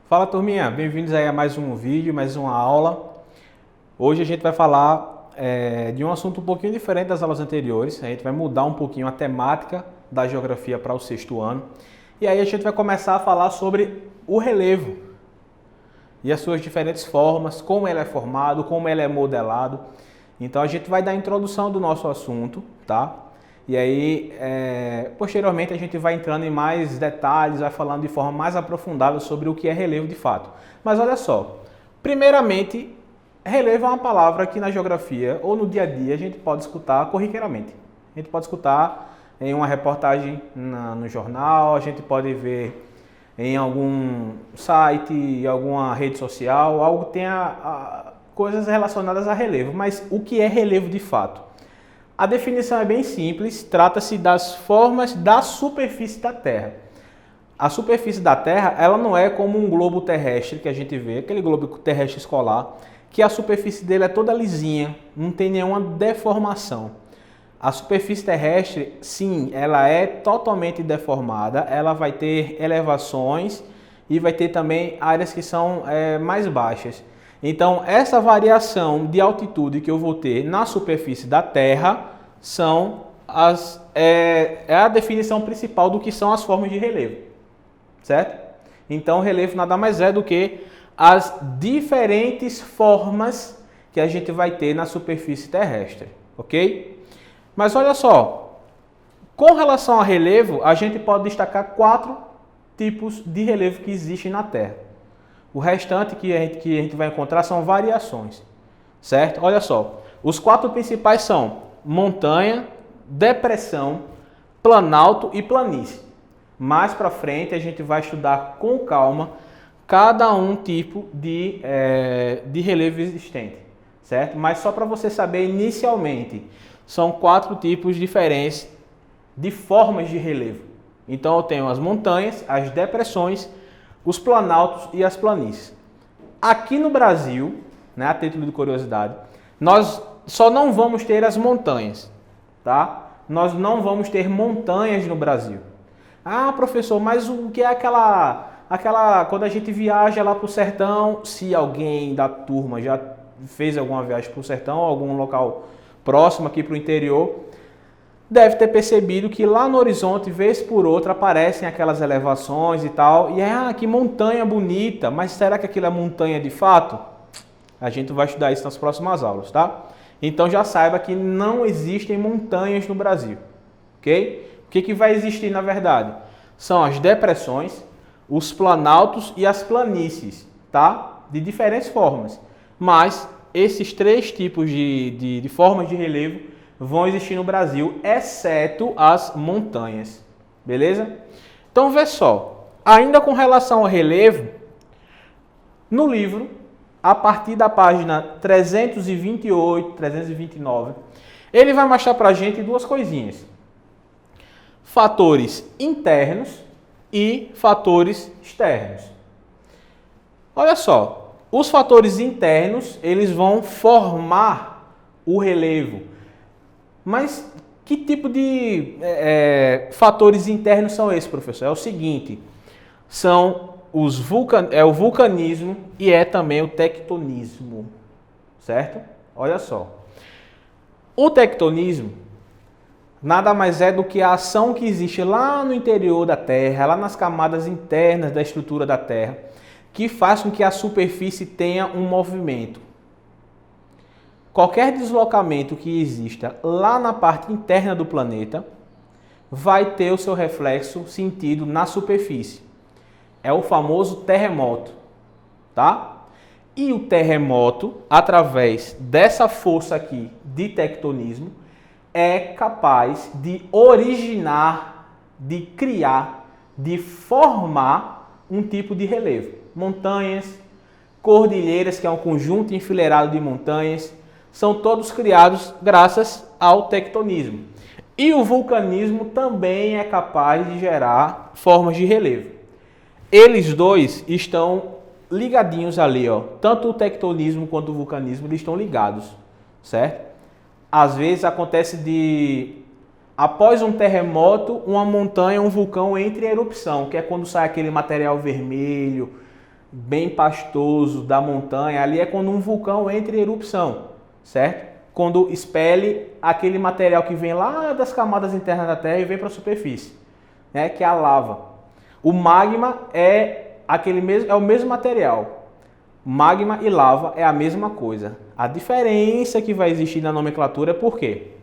Fala turminha, bem-vindos aí a mais um vídeo, mais uma aula. Hoje a gente vai falar de um assunto um pouquinho diferente das aulas anteriores. A gente vai mudar um pouquinho a temática da geografia para o sexto ano. E aí a gente vai começar a falar sobre o relevo e as suas diferentes formas, como ele é formado, como ele é modelado. Então a gente vai dar a introdução do nosso assunto, tá? E aí, posteriormente, a gente vai entrando em mais detalhes, vai falando de forma mais aprofundada sobre o que é relevo de fato. Mas olha só, primeiramente, relevo é uma palavra que na geografia ou no dia a dia a gente pode escutar corriqueiramente. A gente pode escutar em uma reportagem no jornal, a gente pode ver em algum site, em alguma rede social, algo que tenha coisas relacionadas a relevo. Mas o que é relevo de fato? A definição é bem simples, trata-se das formas da superfície da Terra. A superfície da Terra, ela não é como um globo terrestre que a gente vê, aquele globo terrestre escolar, que a superfície dele é toda lisinha, não tem nenhuma deformação. A superfície terrestre, sim, ela é totalmente deformada, ela vai ter elevações e vai ter também áreas que são mais baixas. Então, essa variação de altitude que eu vou ter na superfície da Terra é a definição principal do que são as formas de relevo, certo? Então, relevo nada mais é do que as diferentes formas que a gente vai ter na superfície terrestre, ok? Mas olha só, com relação a relevo, a gente pode destacar 4 tipos de relevo que existem na Terra. O restante que a gente vai encontrar são variações, certo? Olha só, os 4 principais são montanha, depressão, planalto e planície. Mais para frente a gente vai estudar com calma cada um tipo de relevo existente, certo? Mas só para você saber inicialmente, são 4 tipos diferentes de formas de relevo. Então eu tenho as montanhas, as depressões, os planaltos e as planícies. Aqui no Brasil, né, a título de curiosidade, nós só não vamos ter as montanhas, tá? Nós não vamos ter montanhas no Brasil. Ah, professor, mas o que é aquela quando a gente viaja lá para o sertão, se alguém da turma já fez alguma viagem para o sertão, algum local próximo aqui para o interior, deve ter percebido que lá no horizonte, vez por outra, aparecem aquelas elevações e tal. E que montanha bonita, mas será que aquilo é montanha de fato? A gente vai estudar isso nas próximas aulas, tá? Então já saiba que não existem montanhas no Brasil, ok? O que vai existir na verdade? São as depressões, os planaltos e as planícies, tá? De diferentes formas. Mas esses 3 tipos de formas de relevo vão existir no Brasil, exceto as montanhas, beleza? Então, vê só, ainda com relação ao relevo, no livro, a partir da página 328, 329, ele vai mostrar pra gente 2 coisinhas. Fatores internos e fatores externos. Olha só, os fatores internos, eles vão formar o relevo. Mas que tipo de fatores internos são esses, professor? É o seguinte, são o vulcanismo e também o tectonismo, certo? Olha só, o tectonismo nada mais é do que a ação que existe lá no interior da Terra, lá nas camadas internas da estrutura da Terra, que faz com que a superfície tenha um movimento. Qualquer deslocamento que exista lá na parte interna do planeta vai ter o seu reflexo sentido na superfície. É o famoso terremoto, tá? E o terremoto, através dessa força aqui de tectonismo, é capaz de originar, de criar, de formar um tipo de relevo. Montanhas, cordilheiras, que é um conjunto enfileirado de montanhas, são todos criados graças ao tectonismo. E o vulcanismo também é capaz de gerar formas de relevo. Eles dois estão ligadinhos ali, ó. Tanto o tectonismo quanto o vulcanismo, eles estão ligados, certo? Às vezes acontece após um terremoto, uma montanha, um vulcão entra em erupção, que é quando sai aquele material vermelho, bem pastoso da montanha, ali é quando um vulcão entra em erupção, certo? Quando expele aquele material que vem lá das camadas internas da Terra e vem para a superfície, né? Que é a lava. O magma é o mesmo material. Magma e lava é a mesma coisa. A diferença que vai existir na nomenclatura é por quê?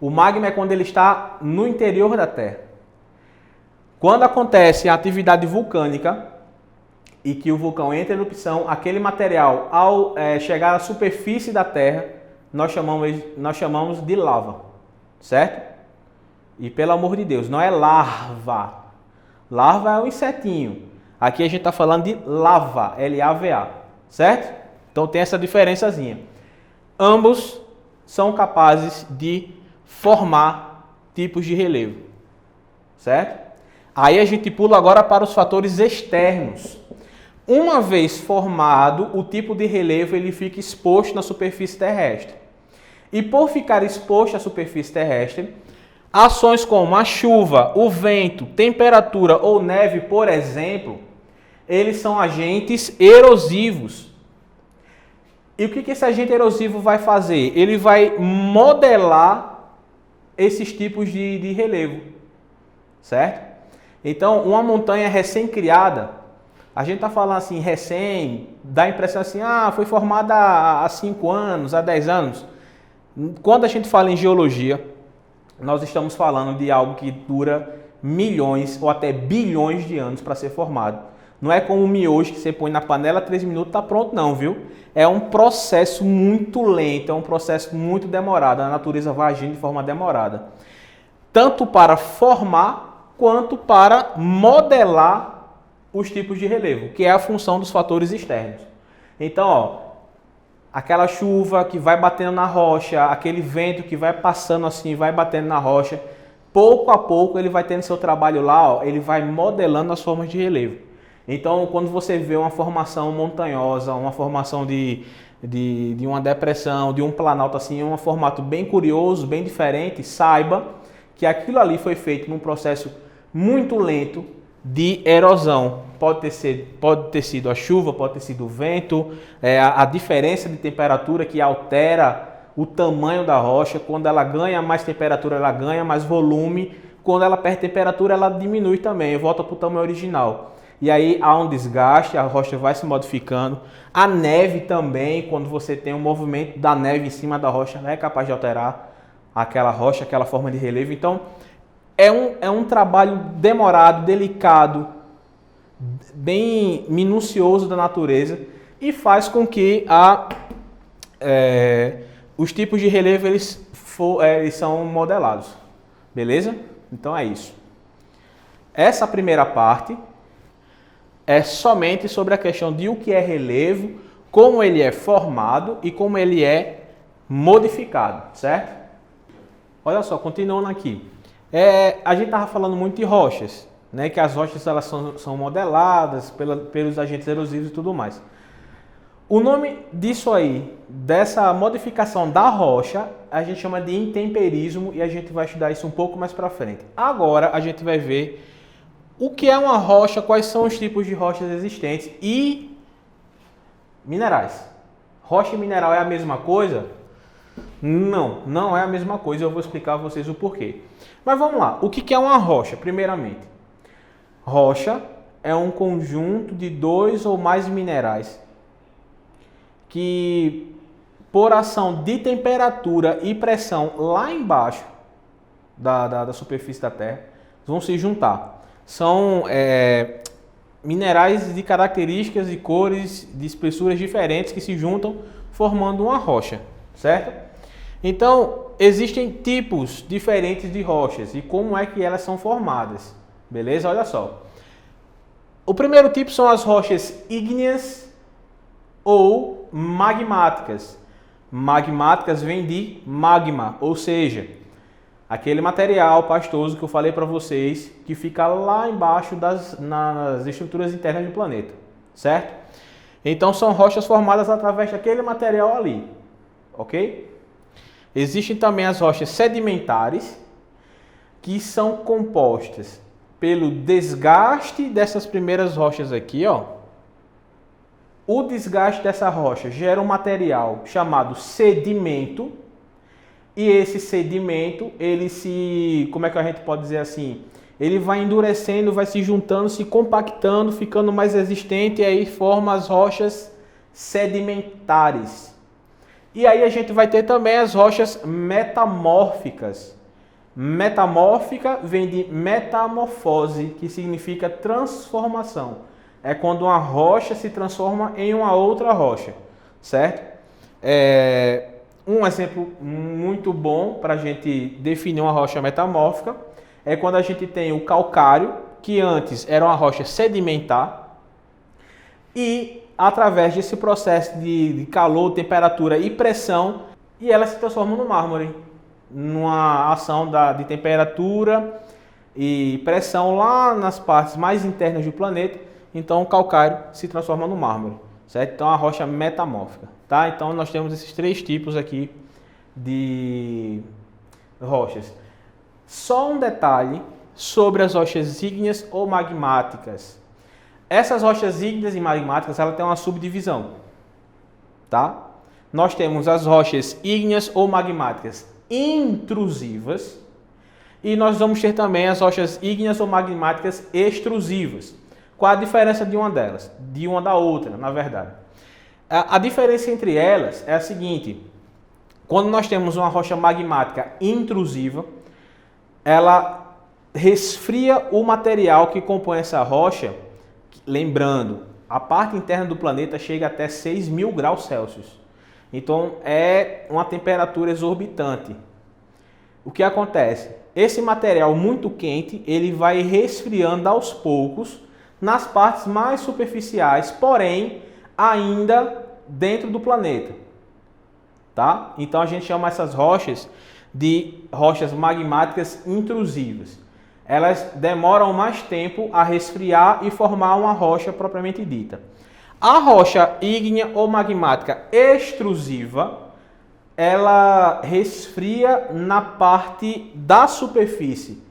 O magma é quando ele está no interior da Terra. Quando acontece a atividade vulcânica e que o vulcão entra em erupção, aquele material, ao chegar à superfície da Terra, nós chamamos de lava, certo? E pelo amor de Deus, não é larva. Larva é um insetinho. Aqui a gente está falando de lava, L-A-V-A, certo? Então tem essa diferençazinha. Ambos são capazes de formar tipos de relevo, certo? Aí a gente pula agora para os fatores externos. Uma vez formado, o tipo de relevo ele fica exposto na superfície terrestre. E por ficar exposto à superfície terrestre, ações como a chuva, o vento, temperatura ou neve, por exemplo, eles são agentes erosivos. E o que esse agente erosivo vai fazer? Ele vai modelar esses tipos de relevo, certo? Então, uma montanha recém-criada, a gente está falando assim, recém, dá a impressão assim, foi formada há 5 anos, há 10 anos. Quando a gente fala em geologia, nós estamos falando de algo que dura milhões ou até bilhões de anos para ser formado. Não é como o miojo que você põe na panela, 3 minutos está pronto não, viu? É um processo muito lento, é um processo muito demorado. A natureza vai agindo de forma demorada. Tanto para formar, quanto para modelar os tipos de relevo, que é a função dos fatores externos. Então, aquela chuva que vai batendo na rocha, aquele vento que vai passando assim, vai batendo na rocha, pouco a pouco ele vai tendo seu trabalho lá, ele vai modelando as formas de relevo. Então, quando você vê uma formação montanhosa, uma formação de uma depressão, de um planalto assim, um formato bem curioso, bem diferente, saiba que aquilo ali foi feito num processo muito lento de erosão. Pode ter sido a chuva, pode ter sido o vento, a diferença de temperatura que altera o tamanho da rocha. Quando ela ganha mais temperatura, ela ganha mais volume. Quando ela perde temperatura, ela diminui também, volta para o tamanho original. E aí há um desgaste, a rocha vai se modificando. A neve também, quando você tem um movimento da neve em cima da rocha, ela é capaz de alterar aquela rocha, aquela forma de relevo. Então, é um trabalho demorado, delicado, bem minucioso da natureza e faz com que os tipos de relevo eles são modelados. Beleza? Então é isso. Essa primeira parte é somente sobre a questão de o que é relevo, como ele é formado e como ele é modificado, certo? Olha só, continuando aqui. A gente estava falando muito de rochas, né? Que as rochas elas são modeladas pelos agentes erosivos e tudo mais. O nome disso aí, dessa modificação da rocha, a gente chama de intemperismo e a gente vai estudar isso um pouco mais para frente. Agora a gente vai ver o que é uma rocha, quais são os tipos de rochas existentes e minerais. Rocha e mineral é a mesma coisa? Não, não é a mesma coisa. Eu vou explicar a vocês o porquê. Mas vamos lá. O que é uma rocha, primeiramente? Rocha é um conjunto de 2 ou mais minerais que, por ação de temperatura e pressão lá embaixo da superfície da Terra, vão se juntar. São minerais de características e cores de espessuras diferentes que se juntam formando uma rocha, certo? Então, existem tipos diferentes de rochas e como é que elas são formadas, beleza? Olha só. O primeiro tipo são as rochas ígneas ou magmáticas. Magmáticas vem de magma, ou seja, aquele material pastoso que eu falei para vocês, que fica lá embaixo nas estruturas internas do planeta, certo? Então são rochas formadas através daquele material ali, ok? Existem também as rochas sedimentares, que são compostas pelo desgaste dessas primeiras rochas aqui, ó, O desgaste dessa rocha gera um material chamado sedimento, e esse sedimento, como é que a gente pode dizer assim? Ele vai endurecendo, vai se juntando, se compactando, ficando mais resistente, e aí forma as rochas sedimentares. E aí a gente vai ter também as rochas metamórficas. Metamórfica vem de metamorfose, que significa transformação. É quando uma rocha se transforma em uma outra rocha, certo? Um exemplo muito bom para a gente definir uma rocha metamórfica é quando a gente tem o calcário, que antes era uma rocha sedimentar, e através desse processo de calor, temperatura e pressão, e ela se transforma no mármore, numa ação de temperatura e pressão lá nas partes mais internas do planeta. Então o calcário se transforma no mármore, certo? Então a rocha metamórfica, tá? Então nós temos esses 3 tipos aqui de rochas. Só um detalhe sobre as rochas ígneas ou magmáticas. Essas rochas ígneas e magmáticas, ela tem uma subdivisão, tá? Nós temos as rochas ígneas ou magmáticas intrusivas e nós vamos ter também as rochas ígneas ou magmáticas extrusivas. Qual a diferença de uma delas? De uma da outra, na verdade. A diferença entre elas é a seguinte: quando nós temos uma rocha magmática intrusiva, ela resfria o material que compõe essa rocha. Lembrando, a parte interna do planeta chega até 6.000 graus Celsius. Então é uma temperatura exorbitante. O que acontece? Esse material muito quente, ele vai resfriando aos poucos nas partes mais superficiais, porém ainda dentro do planeta, tá? Então a gente chama essas rochas de rochas magmáticas intrusivas. Elas demoram mais tempo a resfriar e formar uma rocha propriamente dita. A rocha ígnea ou magmática extrusiva, ela resfria na parte da superfície.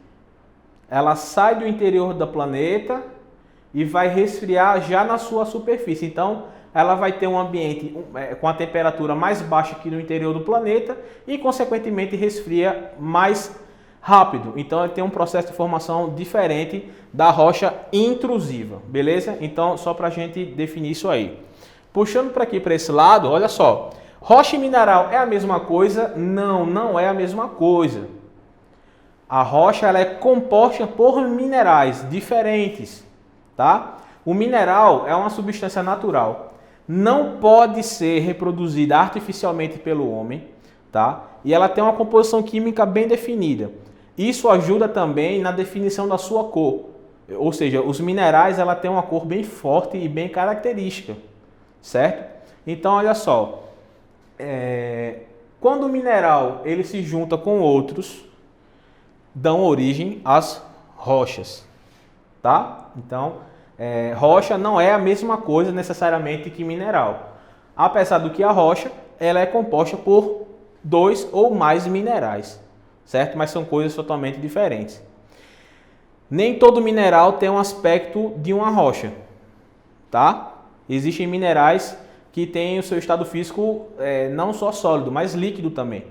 Ela sai do interior do planeta e vai resfriar já na sua superfície. Então, ela vai ter um ambiente com a temperatura mais baixa que no interior do planeta e, consequentemente, resfria mais rápido. Então, ele tem um processo de formação diferente da rocha intrusiva, beleza? Então, só para a gente definir isso aí. Puxando para aqui, para esse lado, olha só. Rocha e mineral é a mesma coisa? Não, não é a mesma coisa. A rocha ela é composta por minerais diferentes, tá? O mineral é uma substância natural. Não pode ser reproduzida artificialmente pelo homem, tá? E ela tem uma composição química bem definida. Isso ajuda também na definição da sua cor. Ou seja, os minerais ela tem uma cor bem forte e bem característica, certo? Então, olha só. Quando o mineral ele se junta com outros, dão origem às rochas, tá? Então, rocha não é a mesma coisa necessariamente que mineral. Apesar do que a rocha, ela é composta por 2 ou mais minerais, certo? Mas são coisas totalmente diferentes. Nem todo mineral tem um aspecto de uma rocha, tá? Existem minerais que têm o seu estado físico não só sólido, mas líquido também,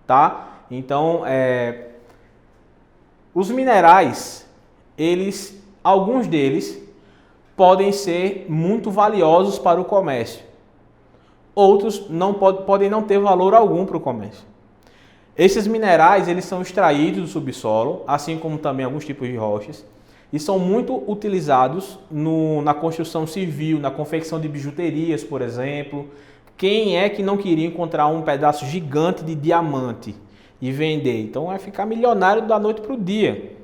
tá? Então, os minerais, alguns deles podem ser muito valiosos para o comércio. Outros podem não ter valor algum para o comércio. Esses minerais eles são extraídos do subsolo, assim como também alguns tipos de rochas, e são muito utilizados na construção civil, na confecção de bijuterias, por exemplo. Quem é que não queria encontrar um pedaço gigante de diamante e vender? Então vai ficar milionário da noite para o dia.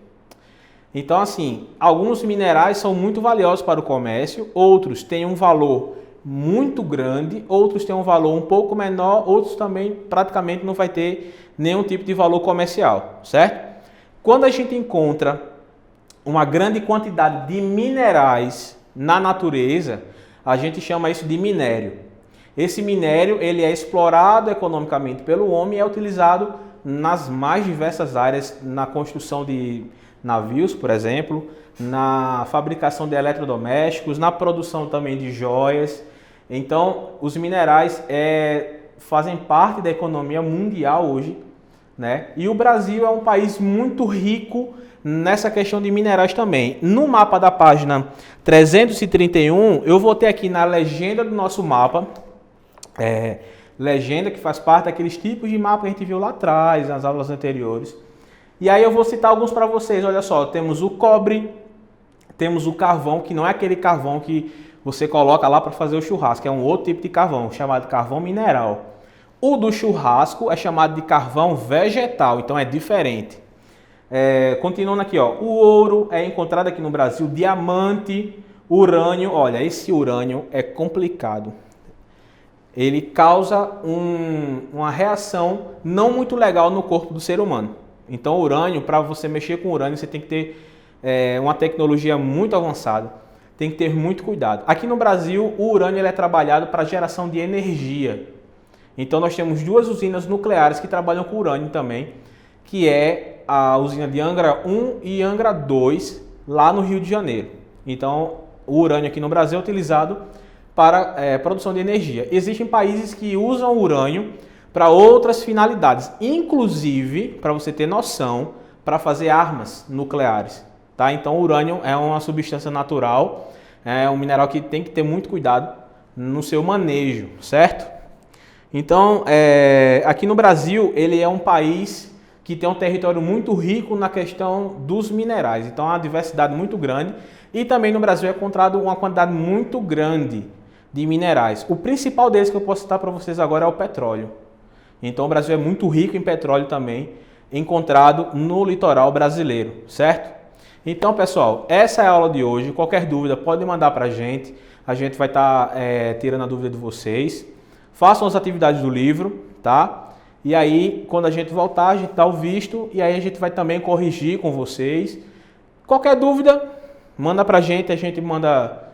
Então, assim, alguns minerais são muito valiosos para o comércio, outros têm um valor muito grande, outros têm um valor um pouco menor, outros também praticamente não vai ter nenhum tipo de valor comercial, certo? Quando a gente encontra uma grande quantidade de minerais na natureza, a gente chama isso de minério. Esse minério ele é explorado economicamente pelo homem e é utilizado nas mais diversas áreas, na construção de navios, por exemplo, na fabricação de eletrodomésticos, na produção também de joias. Então, os minerais fazem parte da economia mundial hoje, né? E o Brasil é um país muito rico nessa questão de minerais também. No mapa da página 331, eu vou ter aqui na legenda do nosso mapa, legenda que faz parte daqueles tipos de mapa que a gente viu lá atrás, nas aulas anteriores. E aí eu vou citar alguns para vocês. Olha só, temos o cobre, temos o carvão, que não é aquele carvão que você coloca lá para fazer o churrasco, é um outro tipo de carvão, chamado carvão mineral. O do churrasco é chamado de carvão vegetal, então é diferente. Continuando aqui, ó, o ouro é encontrado aqui no Brasil, diamante, urânio. Olha, esse urânio é complicado. Ele causa uma reação não muito legal no corpo do ser humano. Então, o urânio, para você mexer com urânio, você tem que ter uma tecnologia muito avançada. Tem que ter muito cuidado. Aqui no Brasil, o urânio ele é trabalhado para geração de energia. Então, nós temos duas usinas nucleares que trabalham com urânio também, que é a usina de Angra 1 e Angra 2, lá no Rio de Janeiro. Então, o urânio aqui no Brasil é utilizado para produção de energia. Existem países que usam o urânio para outras finalidades, inclusive, para você ter noção, para fazer armas nucleares. Tá? Então, o urânio é uma substância natural, é um mineral que tem que ter muito cuidado no seu manejo, certo? Então, aqui no Brasil, ele é um país que tem um território muito rico na questão dos minerais. Então, há uma diversidade muito grande e também no Brasil é encontrado uma quantidade muito grande de minerais. O principal deles que eu posso citar para vocês agora é o petróleo. Então, o Brasil é muito rico em petróleo também, encontrado no litoral brasileiro, certo? Então, pessoal, essa é a aula de hoje. Qualquer dúvida, pode mandar para a gente vai estar tirando a dúvida de vocês. Façam as atividades do livro, tá? E aí, quando a gente voltar, a gente dá o visto e aí a gente vai também corrigir com vocês. Qualquer dúvida, manda pra gente, a gente manda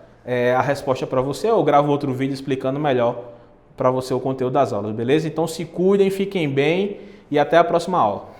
a resposta para você ou grava outro vídeo explicando melhor para você o conteúdo das aulas, beleza? Então se cuidem, fiquem bem e até a próxima aula.